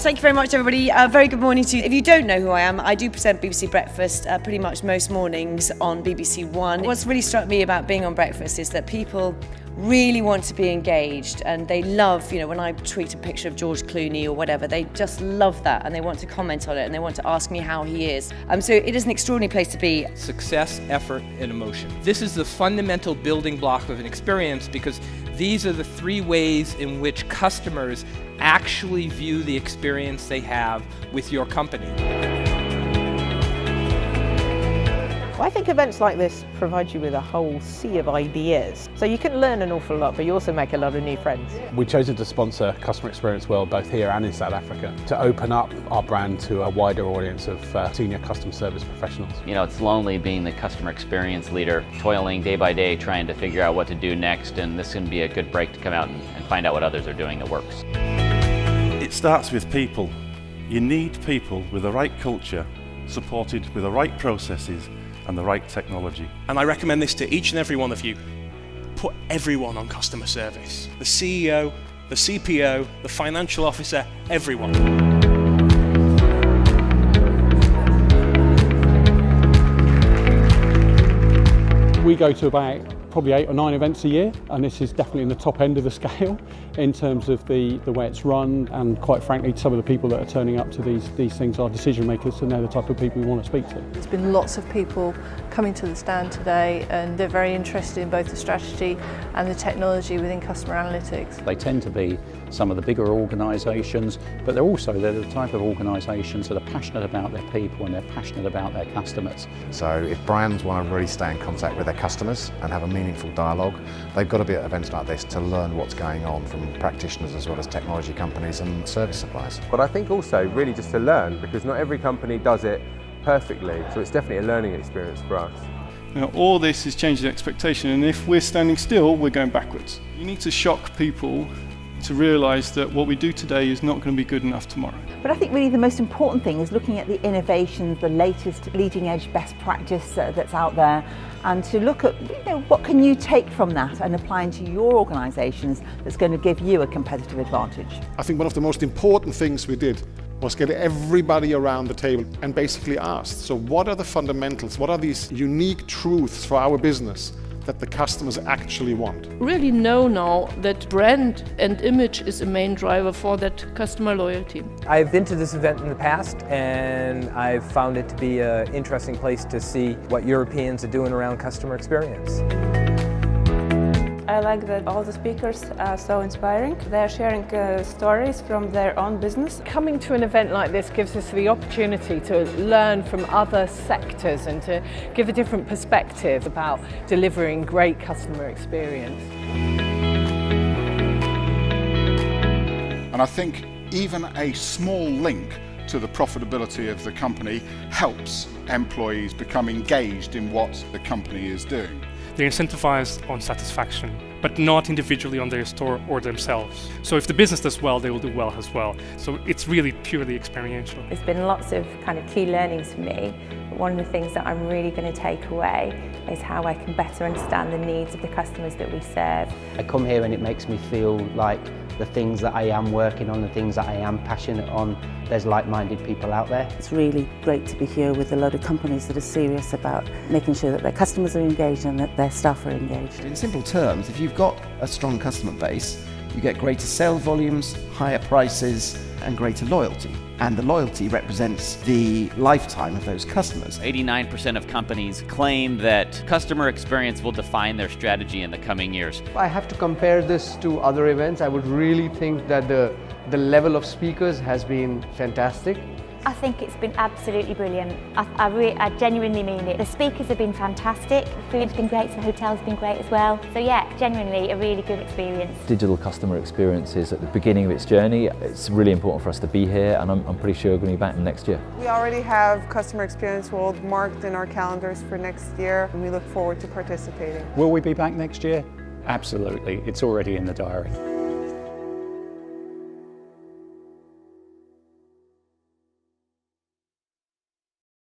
thank you very much, everybody. Very good morning to you. If you don't know who I am, I do present BBC Breakfast pretty much most mornings on BBC One. What's really struck me about being on Breakfast is that people really want to be engaged, and they love, when I tweet a picture of George Clooney or whatever, they just love that, and they want to comment on it, and they want to ask me how he is. So it is an extraordinary place to be. Success, effort, and emotion. This is the fundamental building block of an experience, because these are the three ways in which customers actually view the experience they have with your company. Well, I think events like this provide you with a whole sea of ideas. So you can learn an awful lot, but you also make a lot of new friends. We've chosen to sponsor Customer Experience World both here and in South Africa to open up our brand to a wider audience of senior customer service professionals. It's lonely being the customer experience leader, toiling day by day, trying to figure out what to do next, and this can be a good break to come out and find out what others are doing that works. It starts with people. You need people with the right culture, supported with the right processes and the right technology. And I recommend this to each and every one of you. Put everyone on customer service. The CEO, the CPO, the financial officer, everyone. We go to about probably 8 or 9 events a year, and this is definitely in the top end of the scale in terms of the way it's run, and quite frankly some of the people that are turning up to these things are decision makers, and they're the type of people we want to speak to. There's been lots of people coming to the stand today, and they're very interested in both the strategy and the technology within customer analytics. They tend to be some of the bigger organisations, but they're the type of organisations that are passionate about their people and they're passionate about their customers. So if brands want to really stay in contact with their customers and have a meaningful dialogue, they've got to be at events like this to learn what's going on from practitioners as well as technology companies and service suppliers. But I think also really just to learn, because not every company does it perfectly, so it's definitely a learning experience for us. All this is changing expectation, and if we're standing still, we're going backwards. You need to shock people to realise that what we do today is not going to be good enough tomorrow. But I think really the most important thing is looking at the innovations, the latest leading edge best practice that's out there, and to look at what can you take from that and apply into your organisations that's going to give you a competitive advantage. I think one of the most important things we did was get everybody around the table and basically asked, so what are the fundamentals, what are these unique truths for our business that the customers actually want? Really know now that brand and image is a main driver for that customer loyalty. I've been to this event in the past, and I've found it to be an interesting place to see what Europeans are doing around customer experience. I like that all the speakers are so inspiring. They're sharing stories from their own business. Coming to an event like this gives us the opportunity to learn from other sectors and to give a different perspective about delivering great customer experience. And I think even a small link to the profitability of the company helps employees become engaged in what the company is doing. They're incentivized on satisfaction, but not individually on their store or themselves. So if the business does well, they will do well as well. So it's really purely experiential. There's been lots of kind of key learnings for me. But one of the things that I'm really going to take away is how I can better understand the needs of the customers that we serve. I come here and it makes me feel like the things that I am working on, the things that I am passionate on, there's like-minded people out there. It's really great to be here with a lot of companies that are serious about making sure that their customers are engaged and that their staff are engaged. In simple terms, if you've got a strong customer base, you get greater sales volumes, higher prices, and greater loyalty. And the loyalty represents the lifetime of those customers. 89% of companies claim that customer experience will define their strategy in the coming years. If I have to compare this to other events, I would really think that the level of speakers has been fantastic. I think it's been absolutely brilliant. I genuinely mean it. The speakers have been fantastic, the food's been great, the hotel's been great as well. So yeah, genuinely a really good experience. Digital customer experience is at the beginning of its journey. It's really important for us to be here, and I'm pretty sure we're going to be back next year. We already have Customer Experience World marked in our calendars for next year, and we look forward to participating. Will we be back next year? Absolutely, it's already in the diary.